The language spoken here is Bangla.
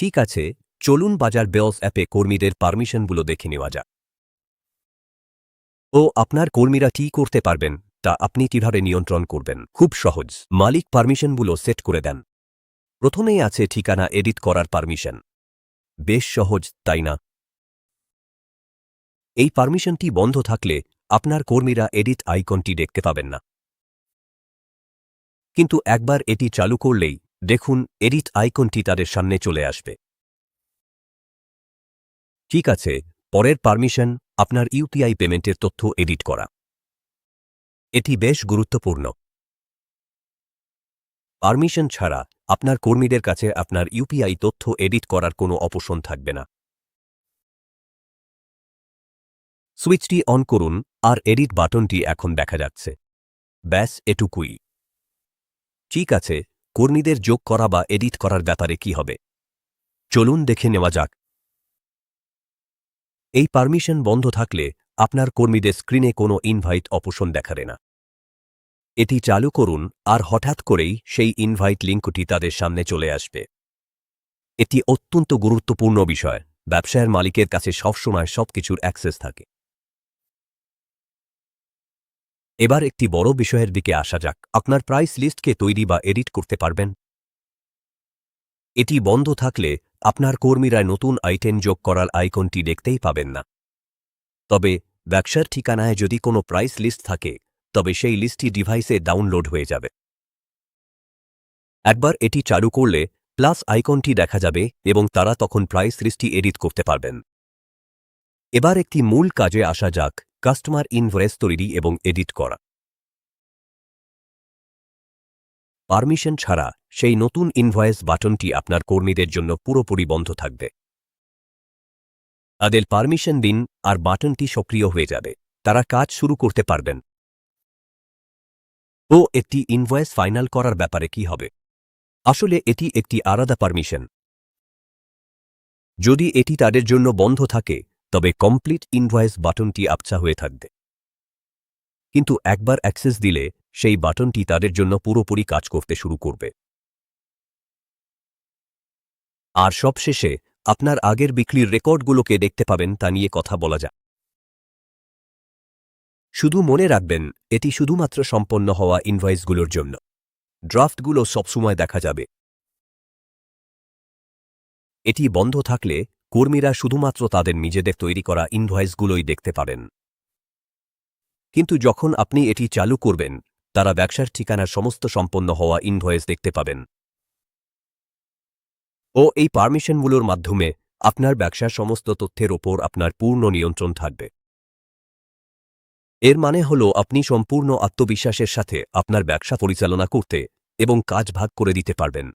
ঠিক আছে, চলুন বাজার বেলস অ্যাপে কর্মীদের পারমিশনগুলো দেখে নেওয়া যাক। আপনার কর্মীরা কি করতে পারবেন তা আপনি কিভাবে নিয়ন্ত্রণ করবেন? খুব সহজ, মালিক পারমিশনগুলো সেট করে দেন। প্রথমেই আছে ঠিকানা এডিট করার পারমিশন। বেশ সহজ, তাই না? এই পারমিশনটি বন্ধ থাকলে আপনার কর্মীরা এডিট আইকনটি দেখতে পাবেন না। কিন্তু একবার এটি চালু করলেই দেখুন এডিট আইকনটি তাদের সামনে চলে আসবে। ঠিক আছে, পরের পারমিশন আপনার ইউপিআই পেমেন্টের তথ্য এডিট করা। এটি বেশ গুরুত্বপূর্ণ। পারমিশন ছাড়া আপনার কর্মীদের কাছে আপনার ইউপিআই তথ্য এডিট করার কোনো অপশন থাকবে না। সুইচটি অন করুন আর এডিট বাটনটি এখন দেখা যাচ্ছে। ব্যাস এটুকুই। ঠিক আছে, কর্মীদের যোগ করা বা এডিট করার ব্যাপারে কি হবে? চলুন দেখে নেওয়া যাক। এই পারমিশন বন্ধ থাকলে আপনার কর্মীদের স্ক্রিনে কোনো ইনভাইট অপশন দেখাবে না। এটি চালু করুন আর হঠাৎ করেই সেই ইনভাইট লিঙ্কটি তাদের সামনে চলে আসবে। এটি অত্যন্ত গুরুত্বপূর্ণ বিষয়। ব্যবসায়ের মালিকের কাছে সবসময় সবকিছুর অ্যাক্সেস থাকে। এবার একটি বড় বিষয়ের দিকে আসা যাক। আপনার প্রাইস লিস্টকে তৈরি বা এডিট করতে পারবেন? এটি বন্ধ থাকলে আপনার কর্মীরা নতুন আইটেম যোগ করার আইকনটি দেখতেই পাবেন না। তবে ব্যবসার ঠিকানায় যদি কোনো প্রাইস লিস্ট থাকে তবে সেই লিস্টটি ডিভাইসে ডাউনলোড হয়ে যাবে। একবার এটি চালু করলে প্লাস আইকনটি দেখা যাবে এবং তারা তখন প্রাইস লিস্টটি এডিট করতে পারবেন। এবার একটি মূল কাজে আসা যাক, কাস্টমার ইনভয়েস তৈরি এবং এডিট করা। পারমিশন ছাড়া সেই নতুন ইনভয়েস বাটনটি আপনার কর্মীদের জন্য পুরোপুরি বন্ধ থাকবে। তাদের পারমিশন দিন আর বাটনটি সক্রিয় হয়ে যাবে। তারা কাজ শুরু করতে পারবেন। একটি ইনভয়েস ফাইনাল করার ব্যাপারে কি হবে? আসলে এটি একটি আলাদা পারমিশন। যদি এটি তাদের জন্য বন্ধ থাকে তবে কমপ্লিট ইনভয়েস বাটনটি আবছা হয়ে থাকবে। কিন্তু একবার অ্যাক্সেস দিলে সেই বাটনটি তাদের জন্য পুরোপুরি কাজ করতে শুরু করবে। আর সবশেষে আপনার আগের বিক্রির রেকর্ডগুলোকে দেখতে পাবেন তা নিয়ে কথা বলা যাক। শুধু মনে রাখবেন, এটি শুধুমাত্র সম্পন্ন হওয়া ইনভয়েসগুলোর জন্য। ড্রাফটগুলো সবসময় দেখা যাবে। এটি বন্ধ থাকলে কর্মীরা শুধুমাত্র তাদের নিজেদের তৈরি করা ইনভয়েসগুলোই দেখতে পাবেন। কিন্তু যখন আপনি এটি চালু করবেন তারা ব্যবসার ঠিকানার সমস্ত সম্পন্ন হওয়া ইনভয়েস দেখতে পাবেন। এই পারমিশনগুলোর মাধ্যমে আপনার ব্যবসার সমস্ত তথ্যের ওপর আপনার পূর্ণ নিয়ন্ত্রণ থাকবে। এর মানে হল আপনি সম্পূর্ণ আত্মবিশ্বাসের সাথে আপনার ব্যবসা পরিচালনা করতে এবং কাজ ভাগ করে দিতে পারবেন।